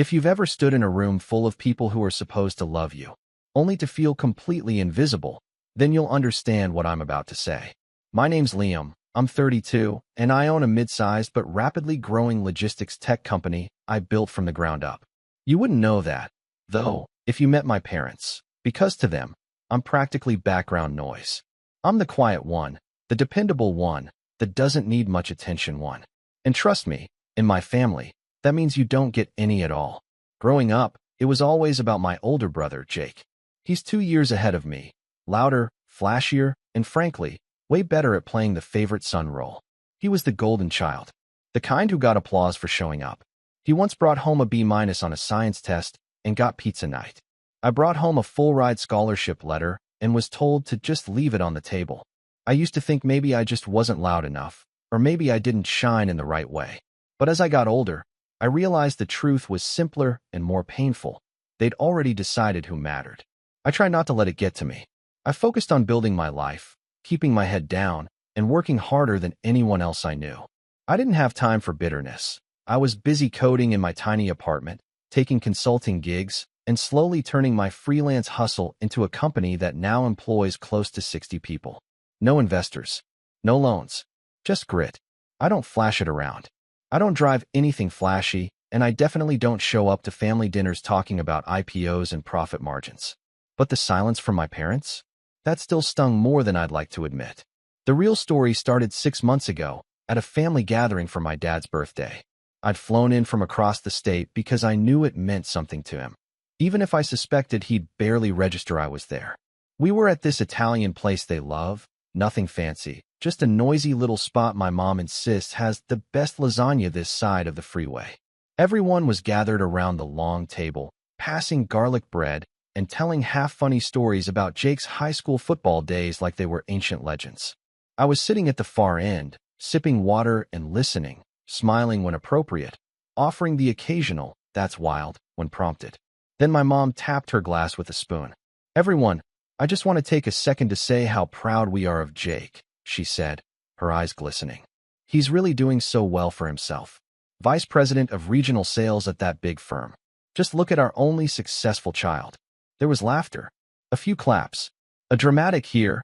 If you've ever stood in a room full of people who are supposed to love you, only to feel completely invisible, then you'll understand what I'm about to say. My name's Liam, I'm 32, and I own a mid-sized but rapidly growing logistics tech company I built from the ground up. You wouldn't know that, though, if you met my parents, because to them, I'm practically background noise. I'm the quiet one, the dependable one, that doesn't need much attention one. And trust me, in my family, that means you don't get any at all. Growing up, it was always about my older brother, Jake. He's 2 years ahead of me, louder, flashier, and frankly, way better at playing the favorite son role. He was the golden child, the kind who got applause for showing up. He once brought home a B- on a science test and got pizza night. I brought home a full-ride scholarship letter and was told to just leave it on the table. I used to think maybe I just wasn't loud enough, or maybe I didn't shine in the right way. But as I got older, I realized the truth was simpler and more painful. They'd already decided who mattered. I tried not to let it get to me. I focused on building my life, keeping my head down, and working harder than anyone else I knew. I didn't have time for bitterness. I was busy coding in my tiny apartment, taking consulting gigs, and slowly turning my freelance hustle into a company that now employs close to 60 people. No investors, no loans, just grit. I don't flash it around. I don't drive anything flashy, and I definitely don't show up to family dinners talking about IPOs and profit margins. But the silence from my parents? That still stung more than I'd like to admit. The real story started 6 months ago, at a family gathering for my dad's birthday. I'd flown in from across the state because I knew it meant something to him, even if I suspected he'd barely register I was there. We were at this Italian place they love, nothing fancy, just a noisy little spot my mom insists has the best lasagna this side of the freeway. Everyone was gathered around the long table, passing garlic bread and telling half-funny stories about Jake's high school football days like they were ancient legends. I was sitting at the far end, sipping water and listening, smiling when appropriate, offering the occasional, "That's wild," when prompted. Then my mom tapped her glass with a spoon. "Everyone, I just want to take a second to say how proud we are of Jake," she said, her eyes glistening. "He's really doing so well for himself. Vice president of regional sales at that big firm. Just look at our only successful child." There was laughter, a few claps, a dramatic here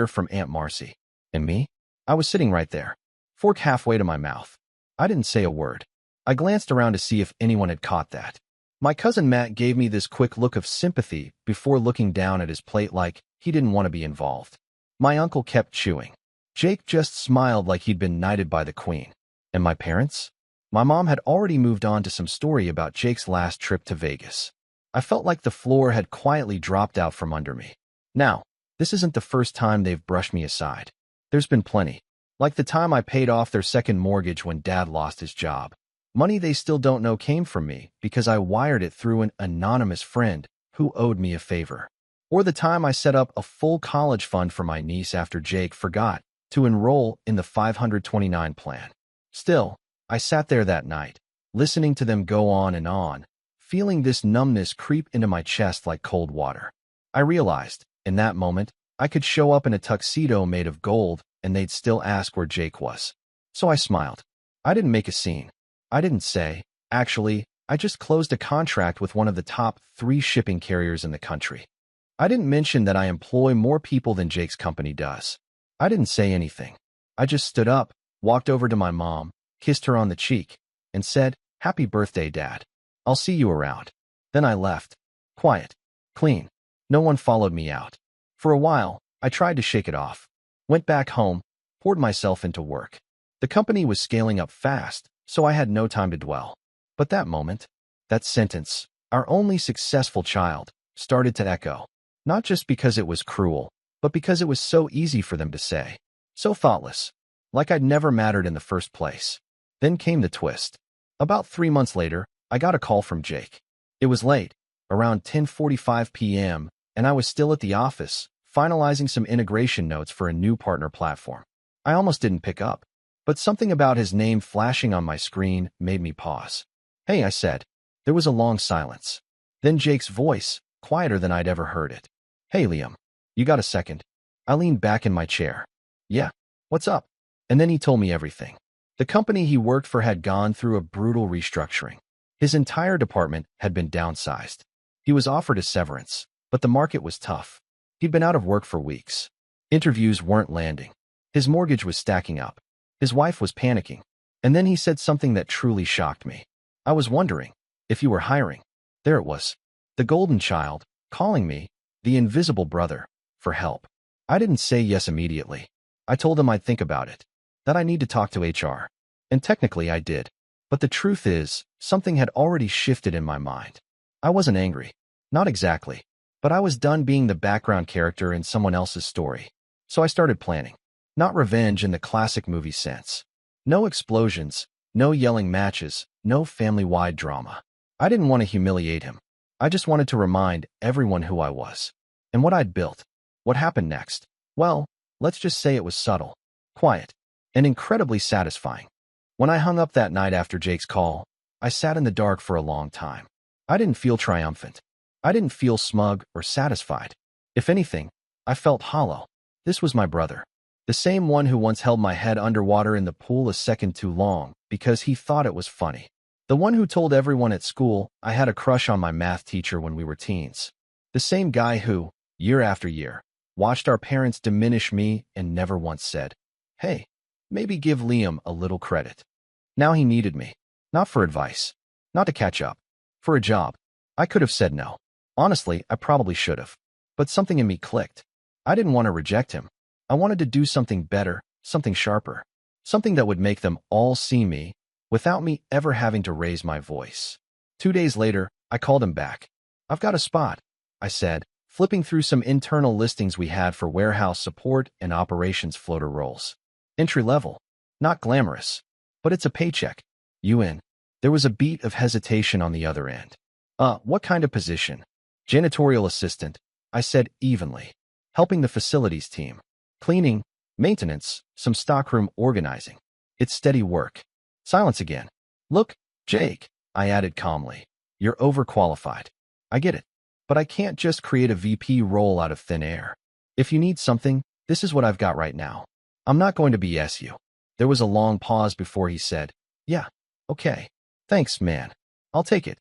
from Aunt Marcy. And me? I was sitting right there, fork halfway to my mouth. I didn't say a word. I glanced around to see if anyone had caught that. My cousin Matt gave me this quick look of sympathy before looking down at his plate like he didn't want to be involved. My uncle kept chewing. Jake just smiled like he'd been knighted by the queen. And my parents? My mom had already moved on to some story about Jake's last trip to Vegas. I felt like the floor had quietly dropped out from under me. Now, this isn't the first time they've brushed me aside. There's been plenty. Like the time I paid off their second mortgage when Dad lost his job. Money they still don't know came from me because I wired it through an anonymous friend who owed me a favor. Or the time I set up a full college fund for my niece after Jake forgot to enroll in the 529 plan. Still, I sat there that night, listening to them go on, feeling this numbness creep into my chest like cold water. I realized, in that moment, I could show up in a tuxedo made of gold and they'd still ask where Jake was. So I smiled. I didn't make a scene. I didn't say, "Actually, I just closed a contract with one of the top 3 shipping carriers in the country." I didn't mention that I employ more people than Jake's company does. I didn't say anything. I just stood up, walked over to my mom, kissed her on the cheek, and said, "Happy birthday, Dad. I'll see you around." Then I left. Quiet. Clean. No one followed me out. For a while, I tried to shake it off. Went back home, poured myself into work. The company was scaling up fast, so I had no time to dwell. But that moment, that sentence, "our only successful child," started to echo. Not just because it was cruel, but because it was so easy for them to say. So thoughtless. Like I'd never mattered in the first place. Then came the twist. About 3 months later, I got a call from Jake. It was late, around 10:45 p.m., and I was still at the office, finalizing some integration notes for a new partner platform. I almost didn't pick up, but something about his name flashing on my screen made me pause. "Hey," I said. There was a long silence. Then Jake's voice, quieter than I'd ever heard it. "Hey, Liam, you got a second?" I leaned back in my chair. "Yeah, what's up?" And then he told me everything. The company he worked for had gone through a brutal restructuring. His entire department had been downsized. He was offered a severance, but the market was tough. He'd been out of work for weeks. Interviews weren't landing. His mortgage was stacking up. His wife was panicking. And then he said something that truly shocked me. I was wondering if you were hiring. There it was. The golden child, calling me, the invisible brother, for help. I didn't say yes immediately. I told him I'd think about it, that I need to talk to HR. And technically I did. But the truth is, something had already shifted in my mind. I wasn't angry. Not exactly. But I was done being the background character in someone else's story. So I started planning. Not revenge in the classic movie sense. No explosions, no yelling matches, no family-wide drama. I didn't want to humiliate him. I just wanted to remind everyone who I was. And what I'd built. What happened next? Well, let's just say it was subtle, quiet, and incredibly satisfying. When I hung up that night after Jake's call, I sat in the dark for a long time. I didn't feel triumphant. I didn't feel smug or satisfied. If anything, I felt hollow. This was my brother. The same one who once held my head underwater in the pool a second too long because he thought it was funny. The one who told everyone at school I had a crush on my math teacher when we were teens. The same guy who, year after year, watched our parents diminish me and never once said, "Hey, maybe give Liam a little credit." Now he needed me. Not for advice. Not to catch up. For a job. I could have said no. Honestly, I probably should have. But something in me clicked. I didn't want to reject him. I wanted to do something better, something sharper. Something that would make them all see me, without me ever having to raise my voice. 2 days later, I called him back. "I've got a spot," I said, flipping through some internal listings we had for warehouse support and operations floater roles. Entry level. Not glamorous. But it's a paycheck. You in? There was a beat of hesitation on the other end. What kind of position?" "Janitorial assistant," I said evenly. "Helping the facilities team. Cleaning, maintenance, some stockroom organizing. It's steady work." Silence again. "Look, Jake," I added calmly. "You're overqualified. I get it. But I can't just create a VP role out of thin air. If you need something, this is what I've got right now. I'm not going to BS you." There was a long pause before he said, "Yeah, okay. Thanks, man. I'll take it."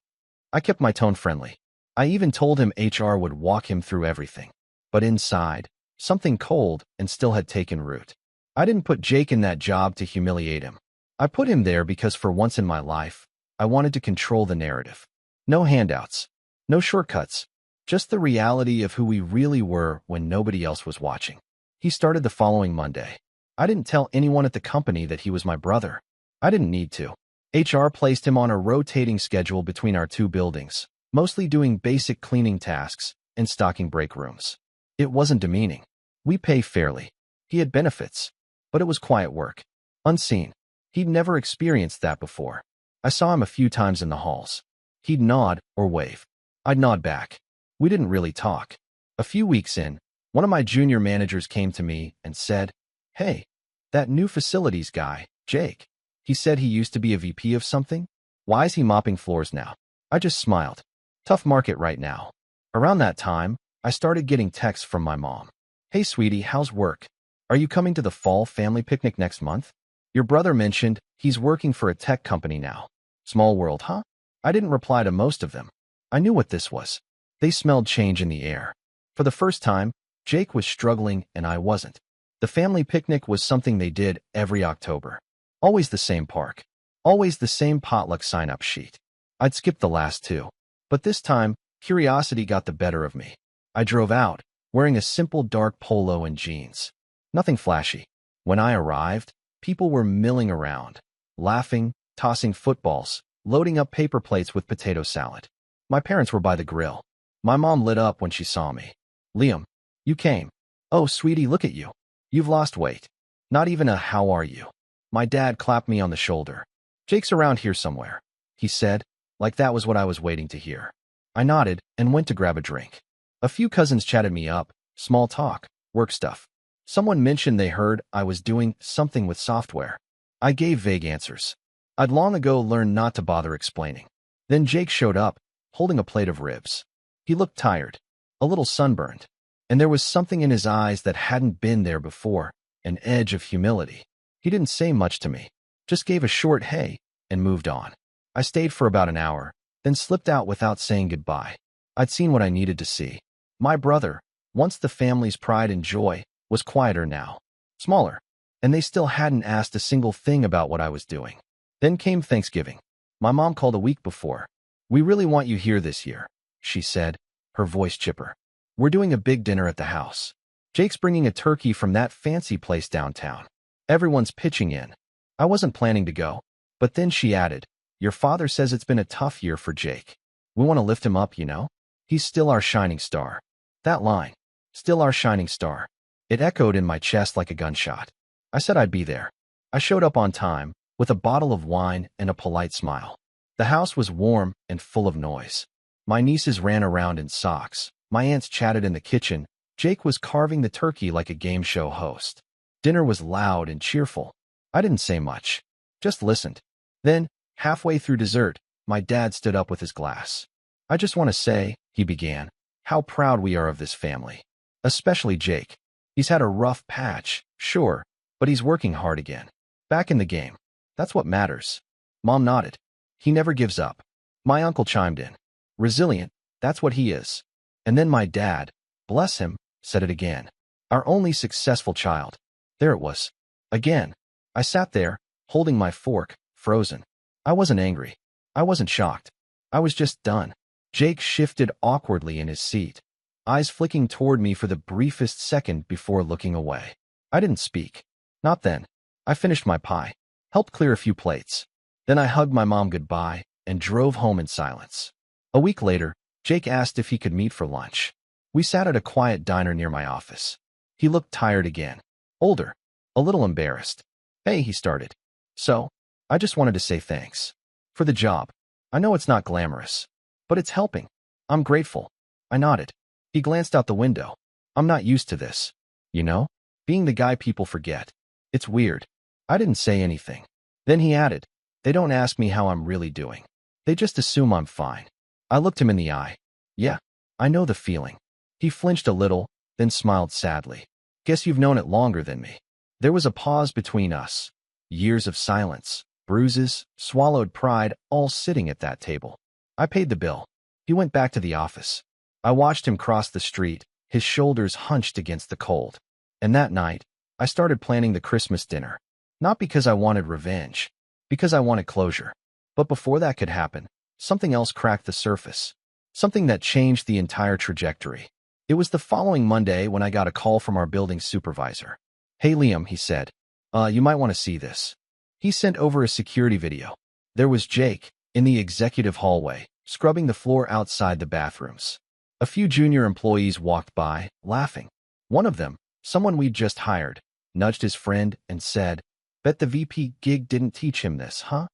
I kept my tone friendly. I even told him HR would walk him through everything. But inside, something cold and still had taken root. I didn't put Jake in that job to humiliate him. I put him there because for once in my life, I wanted to control the narrative. No handouts. No shortcuts. Just the reality of who we really were when nobody else was watching. He started the following Monday. I didn't tell anyone at the company that he was my brother. I didn't need to. HR placed him on a rotating schedule between our two buildings, mostly doing basic cleaning tasks and stocking break rooms. It wasn't demeaning. We pay fairly. He had benefits. But it was quiet work. Unseen. He'd never experienced that before. I saw him a few times in the halls. He'd nod or wave. I'd nod back. We didn't really talk. A few weeks in, one of my junior managers came to me and said, "Hey, that new facilities guy, Jake. He said he used to be a VP of something. Why is he mopping floors now?" I just smiled. Tough market right now. Around that time, I started getting texts from my mom. "Hey, sweetie, how's work? Are you coming to the fall family picnic next month? Your brother mentioned he's working for a tech company now. Small world, huh?" I didn't reply to most of them. I knew what this was. They smelled change in the air. For the first time, Jake was struggling and I wasn't. The family picnic was something they did every October. Always the same park. Always the same potluck sign-up sheet. I'd skipped the last two. But this time, curiosity got the better of me. I drove out, wearing a simple dark polo and jeans. Nothing flashy. When I arrived, people were milling around, laughing, tossing footballs, loading up paper plates with potato salad. My parents were by the grill. My mom lit up when she saw me. "Liam, you came. Oh, sweetie, look at you. You've lost weight." Not even a "how are you." My dad clapped me on the shoulder. "Jake's around here somewhere," he said, like that was what I was waiting to hear. I nodded and went to grab a drink. A few cousins chatted me up, small talk, work stuff. Someone mentioned they heard I was doing something with software. I gave vague answers. I'd long ago learned not to bother explaining. Then Jake showed up, holding a plate of ribs. He looked tired, a little sunburned, and there was something in his eyes that hadn't been there before, an edge of humility. He didn't say much to me, just gave a short "hey" and moved on. I stayed for about an hour, then slipped out without saying goodbye. I'd seen what I needed to see. My brother, once the family's pride and joy, was quieter now, smaller, and they still hadn't asked a single thing about what I was doing. Then came Thanksgiving. My mom called a week before. "We really want you here this year," she said, her voice chipper. "We're doing a big dinner at the house. Jake's bringing a turkey from that fancy place downtown. Everyone's pitching in." I wasn't planning to go, but then she added, "Your father says it's been a tough year for Jake. We want to lift him up, you know? He's still our shining star." That line, "still our shining star," it echoed in my chest like a gunshot. I said I'd be there. I showed up on time, with a bottle of wine and a polite smile. The house was warm and full of noise. My nieces ran around in socks. My aunts chatted in the kitchen. Jake was carving the turkey like a game show host. Dinner was loud and cheerful. I didn't say much, just listened. Then, halfway through dessert, my dad stood up with his glass. "I just want to say," he began, "how proud we are of this family. Especially Jake. He's had a rough patch, sure, but he's working hard again. Back in the game. That's what matters." Mom nodded. "He never gives up." My uncle chimed in. "Resilient, that's what he is." And then my dad, bless him, said it again. "Our only successful child." There it was. Again. I sat there, holding my fork, frozen. I wasn't angry. I wasn't shocked. I was just done. Jake shifted awkwardly in his seat, eyes flicking toward me for the briefest second before looking away. I didn't speak. Not then. I finished my pie, helped clear a few plates. Then I hugged my mom goodbye and drove home in silence. A week later, Jake asked if he could meet for lunch. We sat at a quiet diner near my office. He looked tired again. Older. A little embarrassed. "Hey," he started. "So, I just wanted to say thanks. For the job. I know it's not glamorous, but it's helping. I'm grateful." I nodded. He glanced out the window. "I'm not used to this. You know? Being the guy people forget. It's weird." I didn't say anything. Then he added, "They don't ask me how I'm really doing. They just assume I'm fine." I looked him in the eye. "Yeah, I know the feeling." He flinched a little, then smiled sadly. "Guess you've known it longer than me." There was a pause between us. Years of silence, bruises, swallowed pride, all sitting at that table. I paid the bill. He went back to the office. I watched him cross the street, his shoulders hunched against the cold. And that night, I started planning the Christmas dinner. Not because I wanted revenge, because I wanted closure. But before that could happen, something else cracked the surface. Something that changed the entire trajectory. It was the following Monday when I got a call from our building supervisor. "Hey Liam," he said. You might want to see this." He sent over a security video. There was Jake, in the executive hallway, scrubbing the floor outside the bathrooms. A few junior employees walked by, laughing. One of them, someone we'd just hired, nudged his friend and said, "Bet the VP gig didn't teach him this, huh?"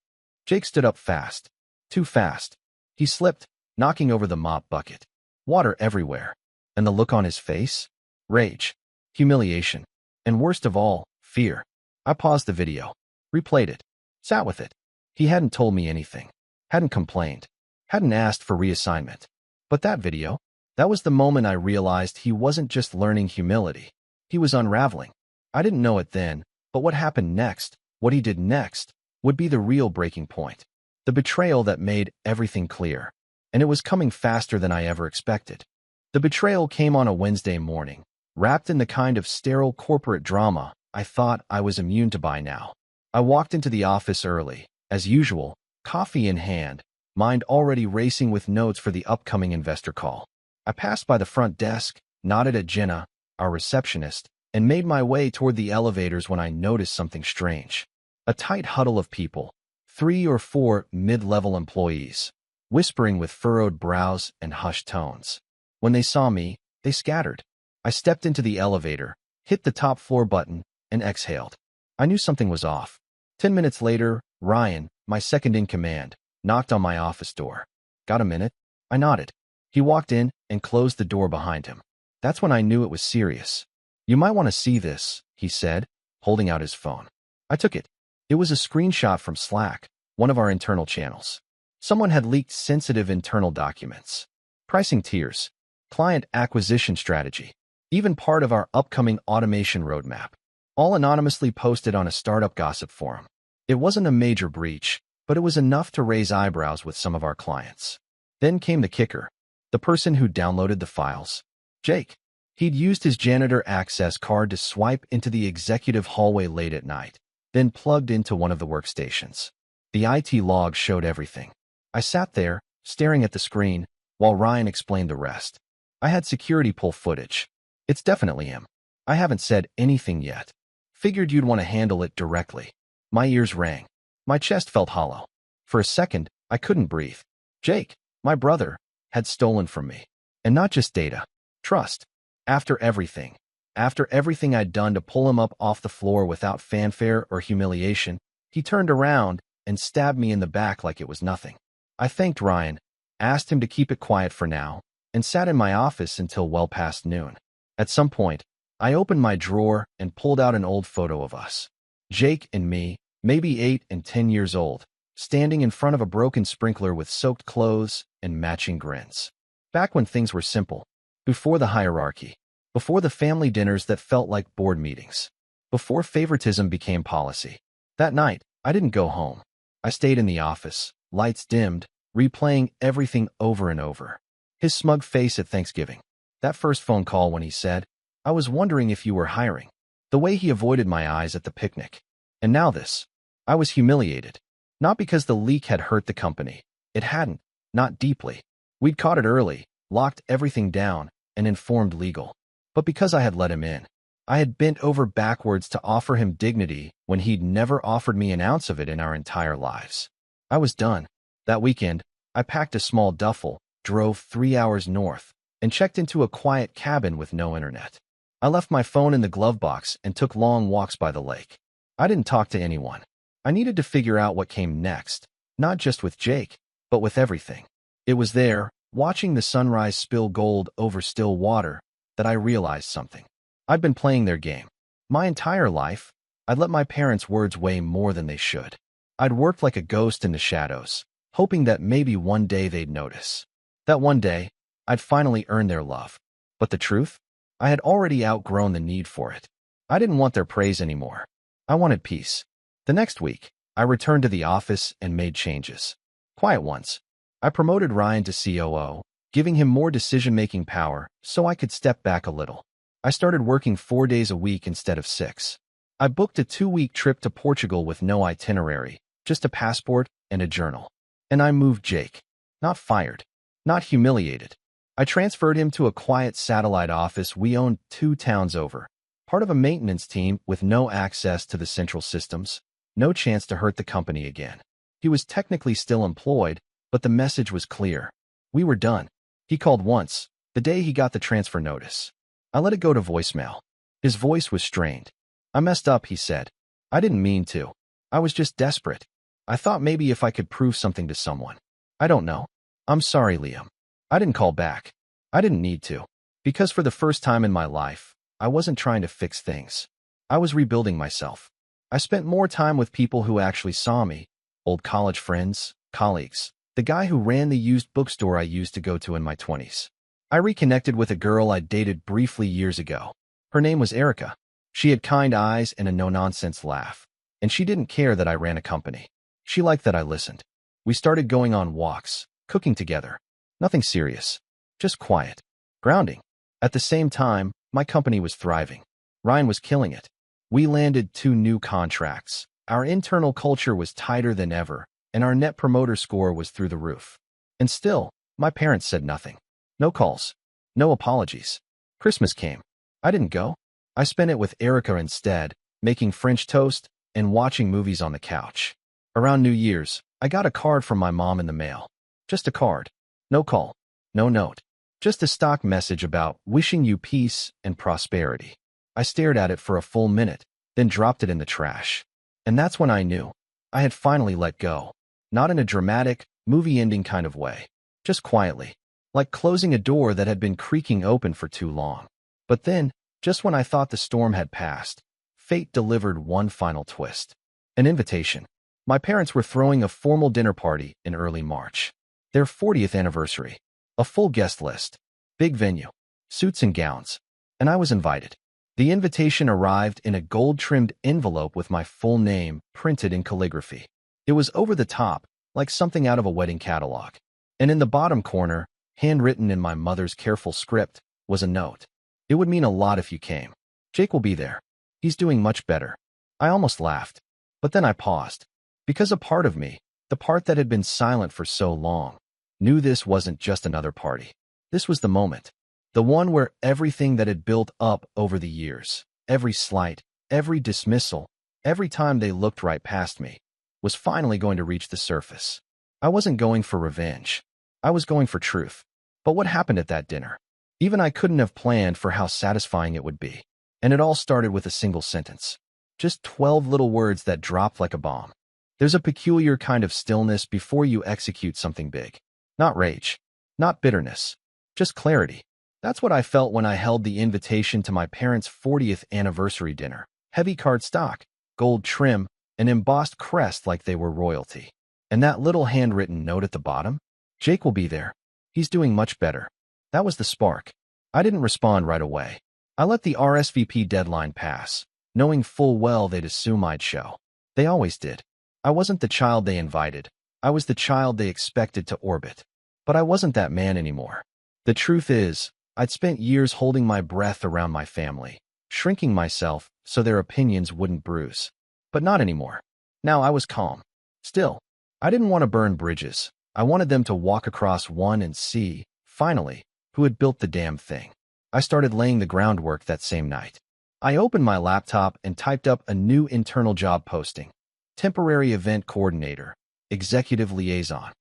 Jake stood up fast. Too fast. He slipped, knocking over the mop bucket. Water everywhere. And the look on his face? Rage. Humiliation. And worst of all, fear. I paused the video, replayed it, sat with it. He hadn't told me anything, hadn't complained, hadn't asked for reassignment. But that video, that was the moment I realized he wasn't just learning humility. He was unraveling. I didn't know it then, but what happened next, what he did next, would be the real breaking point. The betrayal that made everything clear. And it was coming faster than I ever expected. The betrayal came on a Wednesday morning, wrapped in the kind of sterile corporate drama I thought I was immune to by now. I walked into the office early, as usual, coffee in hand, mind already racing with notes for the upcoming investor call. I passed by the front desk, nodded at Jenna, our receptionist, and made my way toward the elevators when I noticed something strange. A tight huddle of people, 3 or 4 mid-level employees, whispering with furrowed brows and hushed tones. When they saw me, they scattered. I stepped into the elevator, hit the top floor button, and exhaled. I knew something was off. 10 minutes later, Ryan, my second in command, knocked on my office door. "Got a minute?" I nodded. He walked in and closed the door behind him. That's when I knew it was serious. "You might want to see this," he said, holding out his phone. I took it. It was a screenshot from Slack, one of our internal channels. Someone had leaked sensitive internal documents. Pricing tiers, client acquisition strategy, even part of our upcoming automation roadmap, all anonymously posted on a startup gossip forum. It wasn't a major breach, but it was enough to raise eyebrows with some of our clients. Then came the kicker, the person who downloaded the files. Jake. He'd used his janitor access card to swipe into the executive hallway late at night, then plugged into one of the workstations. The IT log showed everything. I sat there, staring at the screen, while Ryan explained the rest. I had security pull footage. It's definitely him. I haven't said anything yet. Figured you'd want to handle it directly. My ears rang. My chest felt hollow. For a second, I couldn't breathe. Jake, my brother, had stolen from me. And not just data. Trust. After everything I'd done to pull him up off the floor without fanfare or humiliation, he turned around and stabbed me in the back like it was nothing. I thanked Ryan, asked him to keep it quiet for now, and sat in my office until well past noon. At some point, I opened my drawer and pulled out an old photo of us. Jake and me, maybe 8 and 10 years old, standing in front of a broken sprinkler with soaked clothes and matching grins. Back when things were simple. Before the hierarchy. Before the family dinners that felt like board meetings. Before favoritism became policy. That night, I didn't go home. I stayed in the office, lights dimmed, replaying everything over and over. His smug face at Thanksgiving. That first phone call when he said, "I was wondering if you were hiring." The way he avoided my eyes at the picnic. And now this. I was humiliated. Not because the leak had hurt the company. It hadn't. Not deeply. We'd caught it early, locked everything down, and informed legal. But because I had let him in. I had bent over backwards to offer him dignity when he'd never offered me an ounce of it in our entire lives. I was done. That weekend, I packed a small duffel, drove 3 hours north, and checked into a quiet cabin with no internet. I left my phone in the glove box and took long walks by the lake. I didn't talk to anyone. I needed to figure out what came next, not just with Jake, but with everything. It was there, watching the sunrise spill gold over still water, that I realized something. I'd been playing their game. My entire life, I'd let my parents' words weigh more than they should. I'd worked like a ghost in the shadows, hoping that maybe one day they'd notice. That one day, I'd finally earn their love. But the truth? I had already outgrown the need for it. I didn't want their praise anymore. I wanted peace. The next week, I returned to the office and made changes. Quiet ones. I promoted Ryan to COO, giving him more decision-making power so I could step back a little. I started working 4 days a week instead of 6. I booked a 2-week trip to Portugal with no itinerary, just a passport and a journal. And I moved Jake. Not fired. Not humiliated. I transferred him to a quiet satellite office we owned 2 towns over. Part of a maintenance team with no access to the central systems. No chance to hurt the company again. He was technically still employed, but the message was clear. We were done. He called once, the day he got the transfer notice. I let it go to voicemail. His voice was strained. "I messed up," he said. "I didn't mean to. I was just desperate. I thought maybe if I could prove something to someone. I don't know. I'm sorry, Liam." I didn't call back. I didn't need to. Because for the first time in my life, I wasn't trying to fix things. I was rebuilding myself. I spent more time with people who actually saw me. Old college friends, colleagues. The guy who ran the used bookstore I used to go to in my 20s. I reconnected with a girl I dated briefly years ago. Her name was Erica. She had kind eyes and a no-nonsense laugh. And she didn't care that I ran a company. She liked that I listened. We started going on walks, cooking together. Nothing serious. Just quiet. Grounding. At the same time, my company was thriving. Ryan was killing it. We landed 2 new contracts. Our internal culture was tighter than ever, and our net promoter score was through the roof. And still, my parents said nothing. No calls. No apologies. Christmas came. I didn't go. I spent it with Erica instead, making French toast and watching movies on the couch. Around New Year's, I got a card from my mom in the mail. Just a card. No call. No note. Just a stock message about wishing you peace and prosperity. I stared at it for a full minute, then dropped it in the trash. And that's when I knew. I had finally let go. Not in a dramatic, movie-ending kind of way. Just quietly. Like closing a door that had been creaking open for too long. But then, just when I thought the storm had passed, fate delivered one final twist. An invitation. My parents were throwing a formal dinner party in early March. Their 40th anniversary. A full guest list. Big venue. Suits and gowns. And I was invited. The invitation arrived in a gold-trimmed envelope with my full name printed in calligraphy. It was over the top, like something out of a wedding catalog. And in the bottom corner, handwritten in my mother's careful script, was a note. It would mean a lot if you came. Jake will be there. He's doing much better. I almost laughed. But then I paused. Because a part of me, the part that had been silent for so long, knew this wasn't just another party. This was the moment. The one where everything that had built up over the years, every slight, every dismissal, every time they looked right past me, was finally going to reach the surface. I wasn't going for revenge. I was going for truth. But what happened at that dinner? Even I couldn't have planned for how satisfying it would be. And it all started with a single sentence. Just 12 little words that dropped like a bomb. There's a peculiar kind of stillness before you execute something big. Not rage. Not bitterness. Just clarity. That's what I felt when I held the invitation to my parents' 40th anniversary dinner. Heavy cardstock, gold trim, an embossed crest like they were royalty. And that little handwritten note at the bottom? Jake will be there. He's doing much better. That was the spark. I didn't respond right away. I let the RSVP deadline pass, knowing full well they'd assume I'd show. They always did. I wasn't the child they invited. I was the child they expected to orbit. But I wasn't that man anymore. The truth is, I'd spent years holding my breath around my family, shrinking myself so their opinions wouldn't bruise. But not anymore. Now I was calm. Still, I didn't want to burn bridges. I wanted them to walk across one and see, finally, who had built the damn thing. I started laying the groundwork that same night. I opened my laptop and typed up a new internal job posting. Temporary event coordinator, executive liaison.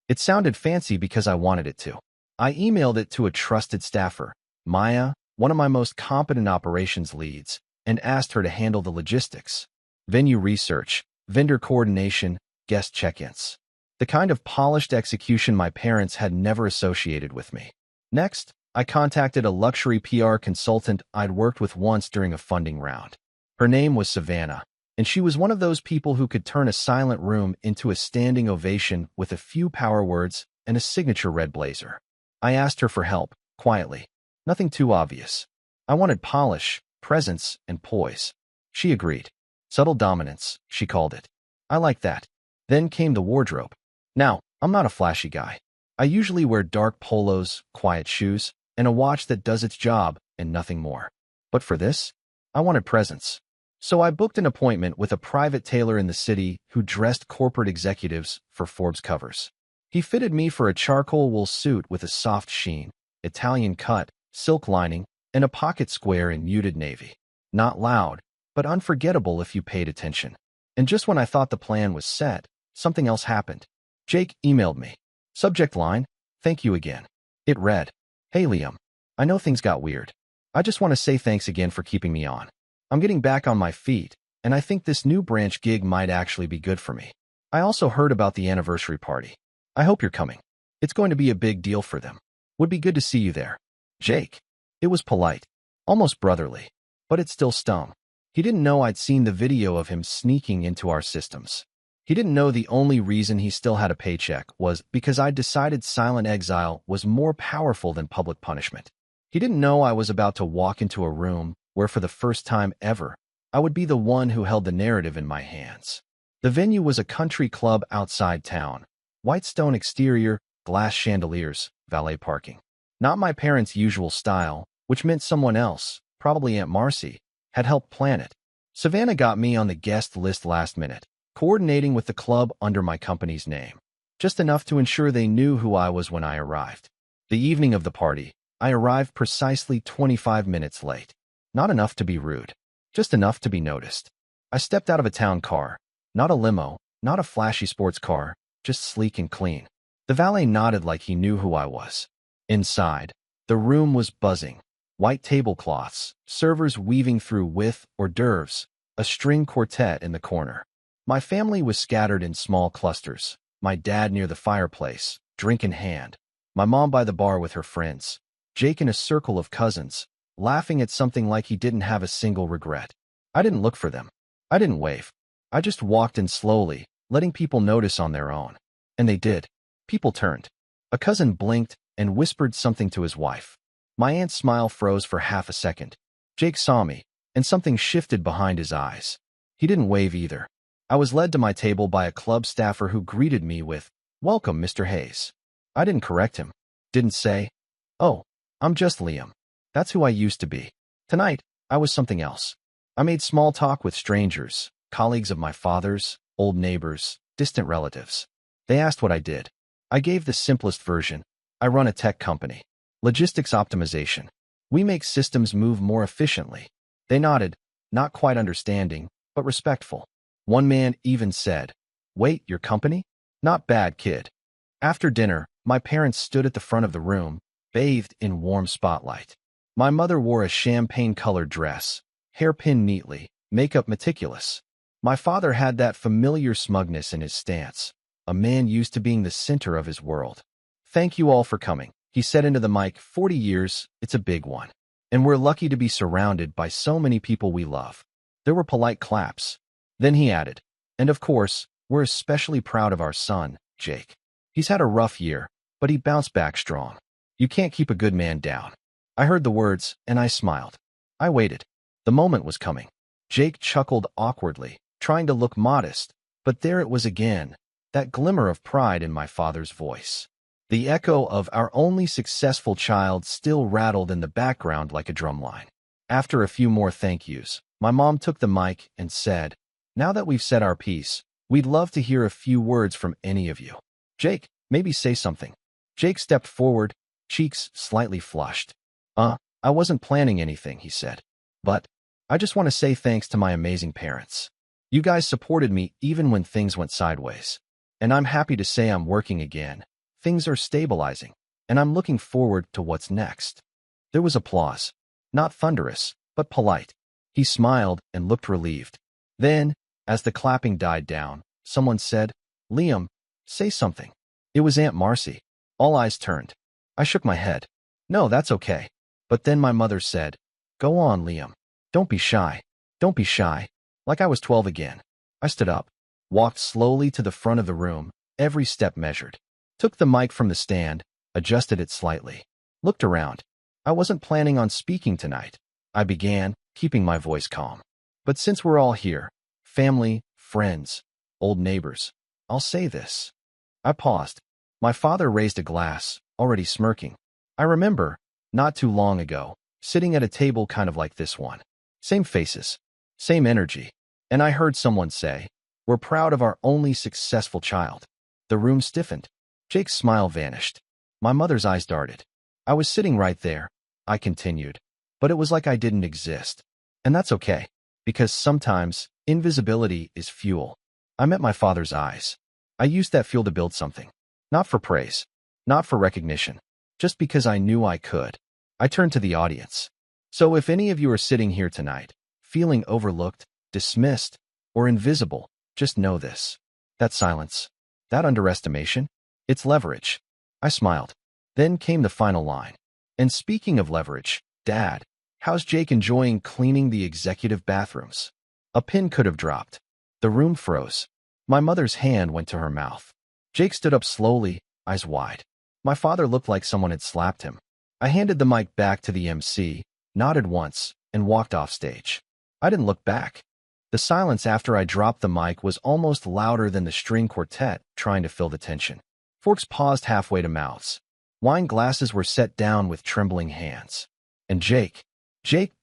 It sounded fancy because I wanted it to. I emailed it to a trusted staffer, Maya, one of my most competent operations leads, and asked her to handle the logistics. Venue research, vendor coordination, guest check-ins. The kind of polished execution my parents had never associated with me. Next, I contacted a luxury PR consultant I'd worked with once during a funding round. Her name was Savannah, and she was one of those people who could turn a silent room into a standing ovation with a few power words and a signature red blazer. I asked her for help, quietly. Nothing too obvious. I wanted polish, presence, and poise. She agreed. Subtle dominance, she called it. I liked that. Then came the wardrobe. Now, I'm not a flashy guy. I usually wear dark polos, quiet shoes, and a watch that does its job and nothing more. But for this, I wanted presence. So I booked an appointment with a private tailor in the city who dressed corporate executives for Forbes covers. He fitted me for a charcoal wool suit with a soft sheen, Italian cut, silk lining, and a pocket square in muted navy. Not loud, but unforgettable if you paid attention. And just when I thought the plan was set, something else happened. Jake emailed me. Subject line, thank you again. It read, Hey Liam, I know things got weird. I just want to say thanks again for keeping me on. I'm getting back on my feet, and I think this new branch gig might actually be good for me. I also heard about the anniversary party. I hope you're coming. It's going to be a big deal for them. Would be good to see you there. Jake. It was polite, almost brotherly, but it still stung. He didn't know I'd seen the video of him sneaking into our systems. He didn't know the only reason he still had a paycheck was because I'd decided silent exile was more powerful than public punishment. He didn't know I was about to walk into a room where for the first time ever, I would be the one who held the narrative in my hands. The venue was a country club outside town. White stone exterior, glass chandeliers, valet parking. Not my parents' usual style, which meant someone else, probably Aunt Marcy, had helped plan it. Savannah got me on the guest list last minute, coordinating with the club under my company's name. Just enough to ensure they knew who I was when I arrived. The evening of the party, I arrived precisely 25 minutes late. Not enough to be rude, just enough to be noticed. I stepped out of a town car, not a limo, not a flashy sports car, just sleek and clean. The valet nodded like he knew who I was. Inside, the room was buzzing. White tablecloths, servers weaving through with hors d'oeuvres, a string quartet in the corner. My family was scattered in small clusters. My dad near the fireplace, drink in hand. My mom by the bar with her friends. Jake in a circle of cousins, laughing at something like he didn't have a single regret. I didn't look for them. I didn't wave. I just walked in slowly, letting people notice on their own. And they did. People turned. A cousin blinked and whispered something to his wife. My aunt's smile froze for half a second. Jake saw me, and something shifted behind his eyes. He didn't wave either. I was led to my table by a club staffer who greeted me with, "Welcome, Mr. Hayes." I didn't correct him. Didn't say, "Oh, I'm just Liam." That's who I used to be. Tonight, I was something else. I made small talk with strangers, colleagues of my father's, old neighbors, distant relatives. They asked what I did. I gave the simplest version. I run a tech company. Logistics optimization. We make systems move more efficiently. They nodded, not quite understanding, but respectful. One man even said, "Wait, your company? Not bad, kid." After dinner, my parents stood at the front of the room, bathed in warm spotlight. My mother wore a champagne-colored dress, hair pinned neatly, makeup meticulous. My father had that familiar smugness in his stance, a man used to being the center of his world. "Thank you all for coming," he said into the mic. 40 years, it's a big one. And we're lucky to be surrounded by so many people we love. There were polite claps. Then he added, "And of course, we're especially proud of our son, Jake. He's had a rough year, but he bounced back strong. You can't keep a good man down." I heard the words, and I smiled. I waited. The moment was coming. Jake chuckled awkwardly, trying to look modest, but there it was again, that glimmer of pride in my father's voice. The echo of "our only successful child" still rattled in the background like a drumline. After a few more thank yous, my mom took the mic and said, "Now that we've said our piece, we'd love to hear a few words from any of you. Jake, maybe say something." Jake stepped forward, cheeks slightly flushed. I wasn't planning anything," he said. "But I just want to say thanks to my amazing parents. You guys supported me even when things went sideways. And I'm happy to say I'm working again. Things are stabilizing, and I'm looking forward to what's next." There was applause. Not thunderous, but polite. He smiled and looked relieved. Then, as the clapping died down, someone said, "Liam, say something." It was Aunt Marcy. All eyes turned. I shook my head. "No, that's okay." But then my mother said, "Go on, Liam. Don't be shy. Don't be shy." Like I was 12 again. I stood up, walked slowly to the front of the room, every step measured. Took the mic from the stand, adjusted it slightly. Looked around. I wasn't planning on speaking tonight. I began, keeping my voice calm. But since we're all here, family, friends, old neighbors, I'll say this. I paused. My father raised a glass, already smirking. I remember, not too long ago, sitting at a table kind of like this one. Same faces, same energy. And I heard someone say, "We're proud of our only successful child." The room stiffened. Jake's smile vanished. My mother's eyes darted. "I was sitting right there," I continued, "but it was like I didn't exist. And that's okay, because sometimes invisibility is fuel." I met my father's eyes. I used that fuel to build something. Not for praise, not for recognition, just because I knew I could. I turned to the audience. So if any of you are sitting here tonight, feeling overlooked, dismissed, or invisible, just know this. That silence, that underestimation, it's leverage. I smiled. Then came the final line. "And speaking of leverage, Dad, how's Jake enjoying cleaning the executive bathrooms?" A pin could have dropped. The room froze. My mother's hand went to her mouth. Jake stood up slowly, eyes wide. My father looked like someone had slapped him. I handed the mic back to the MC, nodded once, and walked off stage. I didn't look back. The silence after I dropped the mic was almost louder than the string quartet trying to fill the tension. Forks paused halfway to mouths. Wine glasses were set down with trembling hands. And Jake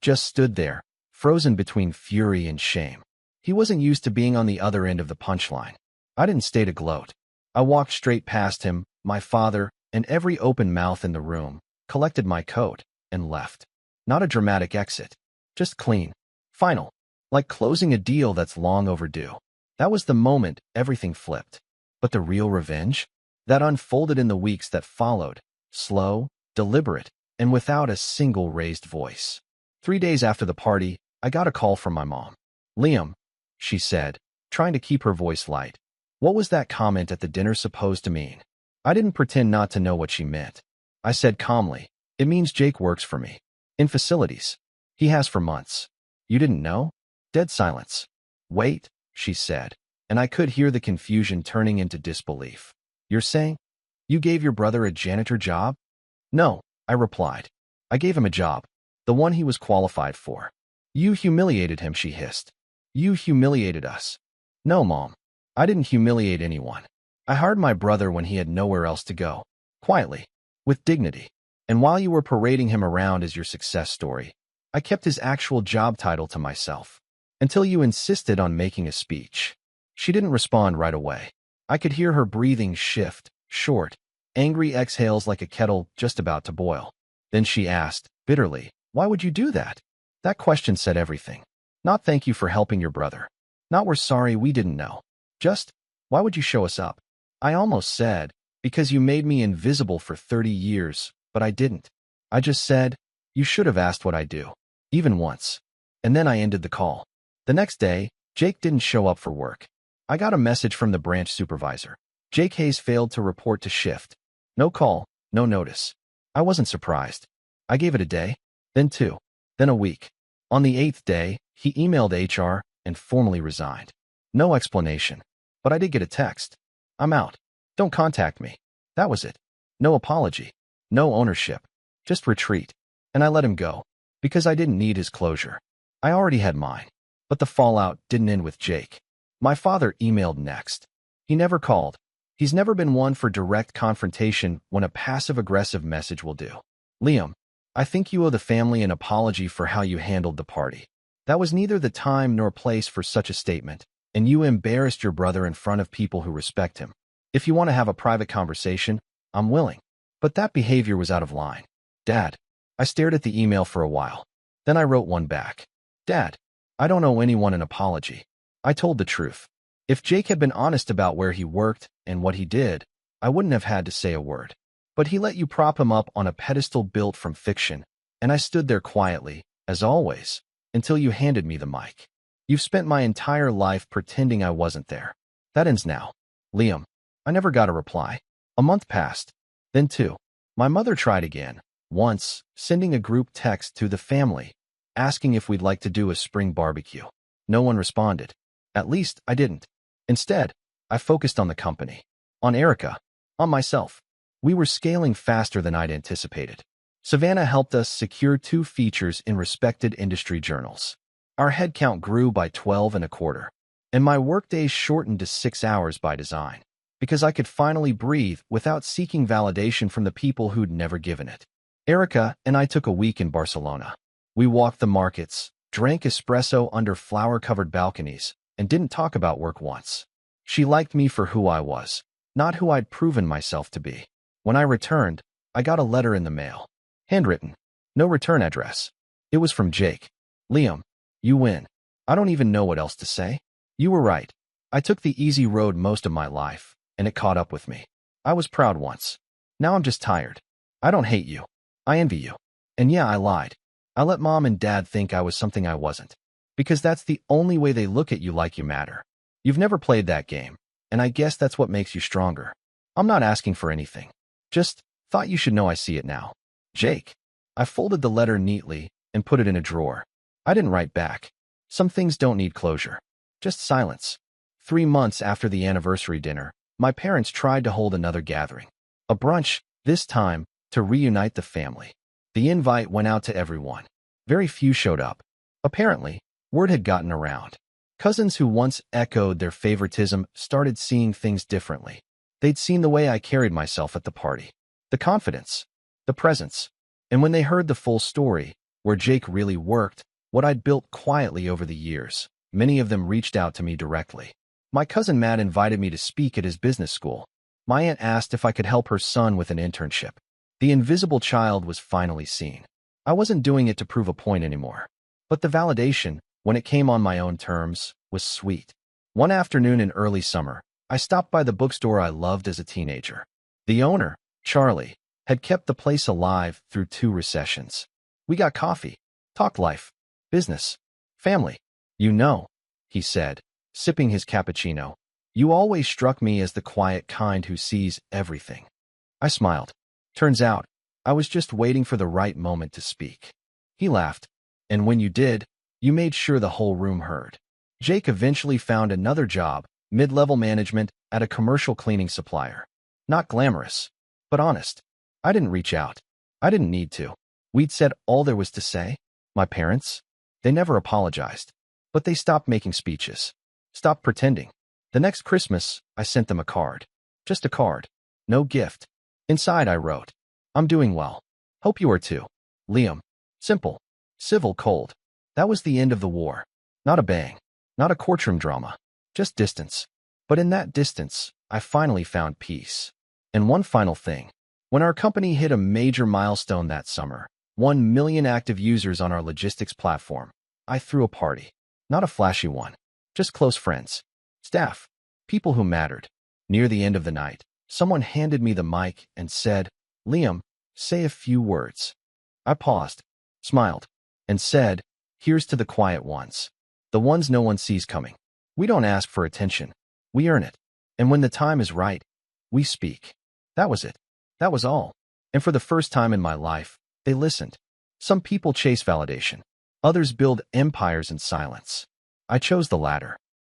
just stood there, frozen between fury and shame. He wasn't used to being on the other end of the punchline. I didn't stay to gloat. I walked straight past him, my father, and every open mouth in the room, collected my coat, and left. Not a dramatic exit. Just clean. Final. Like closing a deal that's long overdue. That was the moment everything flipped. But the real revenge? That unfolded in the weeks that followed. Slow, deliberate, and without a single raised voice. 3 days after the party, I got a call from my mom. "Liam," she said, trying to keep her voice light. "What was that comment at the dinner supposed to mean?" I didn't pretend not to know what she meant. I said calmly, "It means Jake works for me. In facilities. He has for months." "You didn't know?" Dead silence. "Wait," she said, and I could hear the confusion turning into disbelief. "You're saying you gave your brother a janitor job?" "No," I replied. "I gave him a job. The one he was qualified for." "You humiliated him," she hissed. "You humiliated us." No, Mom. I didn't humiliate anyone. I hired my brother when he had nowhere else to go. Quietly. With dignity. And while you were parading him around as your success story, I kept his actual job title to myself. Until you insisted on making a speech. She didn't respond right away. I could hear her breathing shift, short, angry exhales like a kettle just about to boil. Then she asked, bitterly, why would you do that? That question said everything. Not thank you for helping your brother. Not we're sorry we didn't know. Just, why would you show us up? I almost said, because you made me invisible for 30 years, but I didn't. I just said, you should have asked what I do. Even once. And then I ended the call. The next day, Jake didn't show up for work. I got a message from the branch supervisor. Jake Hayes failed to report to shift. No call, no notice. I wasn't surprised. I gave it a day, then 2, then a week. On the 8th day, he emailed HR and formally resigned. No explanation. But I did get a text. I'm out. Don't contact me. That was it. No apology. No ownership. Just retreat. And I let him go. Because I didn't need his closure. I already had mine. But the fallout didn't end with Jake. My father emailed next. He never called. He's never been one for direct confrontation when a passive-aggressive message will do. Liam, I think you owe the family an apology for how you handled the party. That was neither the time nor place for such a statement, and you embarrassed your brother in front of people who respect him. If you want to have a private conversation, I'm willing. But that behavior was out of line. Dad, I stared at the email for a while. Then I wrote one back. Dad, I don't owe anyone an apology. I told the truth. If Jake had been honest about where he worked and what he did, I wouldn't have had to say a word. But he let you prop him up on a pedestal built from fiction, and I stood there quietly, as always, until you handed me the mic. You've spent my entire life pretending I wasn't there. That ends now. Liam, I never got a reply. A month passed. Then 2. My mother tried again, once, sending a group text to the family, asking if we'd like to do a spring barbecue. No one responded. At least, I didn't. Instead, I focused on the company. On Erica. On myself. We were scaling faster than I'd anticipated. Savannah helped us secure 2 features in respected industry journals. Our headcount grew by 12 and a quarter. And my workdays shortened to 6 hours by design. Because I could finally breathe without seeking validation from the people who'd never given it. Erica and I took a week in Barcelona. We walked the markets, drank espresso under flower-covered balconies, and didn't talk about work once. She liked me for who I was, not who I'd proven myself to be. When I returned, I got a letter in the mail. Handwritten. No return address. It was from Jake. Liam, you win. I don't even know what else to say. You were right. I took the easy road most of my life, and it caught up with me. I was proud once. Now I'm just tired. I don't hate you. I envy you. And yeah, I lied. I let Mom and Dad think I was something I wasn't. Because that's the only way they look at you like you matter. You've never played that game, and I guess that's what makes you stronger. I'm not asking for anything. Just thought you should know I see it now. Jake. I folded the letter neatly and put it in a drawer. I didn't write back. Some things don't need closure. Just silence. 3 months after the anniversary dinner, my parents tried to hold another gathering. A brunch, this time, to reunite the family. The invite went out to everyone. Very few showed up. Apparently, word had gotten around. Cousins who once echoed their favoritism started seeing things differently. They'd seen the way I carried myself at the party. The confidence. The presence. And when they heard the full story, where Jake really worked, what I'd built quietly over the years, many of them reached out to me directly. My cousin Matt invited me to speak at his business school. My aunt asked if I could help her son with an internship. The invisible child was finally seen. I wasn't doing it to prove a point anymore. But the validation, when it came on my own terms, was sweet. One afternoon in early summer, I stopped by the bookstore I loved as a teenager. The owner, Charlie, had kept the place alive through 2 recessions. We got coffee, talked life, business, family. You know, he said, sipping his cappuccino, you always struck me as the quiet kind who sees everything. I smiled. Turns out, I was just waiting for the right moment to speak. He laughed. And when you did, you made sure the whole room heard. Jake eventually found another job, mid-level management, at a commercial cleaning supplier. Not glamorous, but honest. I didn't reach out. I didn't need to. We'd said all there was to say. My parents, they never apologized. But they stopped making speeches. Stopped pretending. The next Christmas, I sent them a card. Just a card. No gift. Inside I wrote, I'm doing well. Hope you are too. Liam. Simple. Civil, cold. That was the end of the war. Not a bang. Not a courtroom drama. Just distance. But in that distance, I finally found peace. And one final thing. When our company hit a major milestone that summer, 1 million active users on our logistics platform, I threw a party. Not a flashy one. Just close friends. Staff. People who mattered. Near the end of the night, someone handed me the mic and said, Liam, say a few words. I paused, smiled, and said, here's to the quiet ones. The ones no one sees coming. We don't ask for attention. We earn it. And when the time is right, we speak. That was it. That was all. And for the first time in my life, they listened. Some people chase validation. Others build empires in silence. I chose the latter.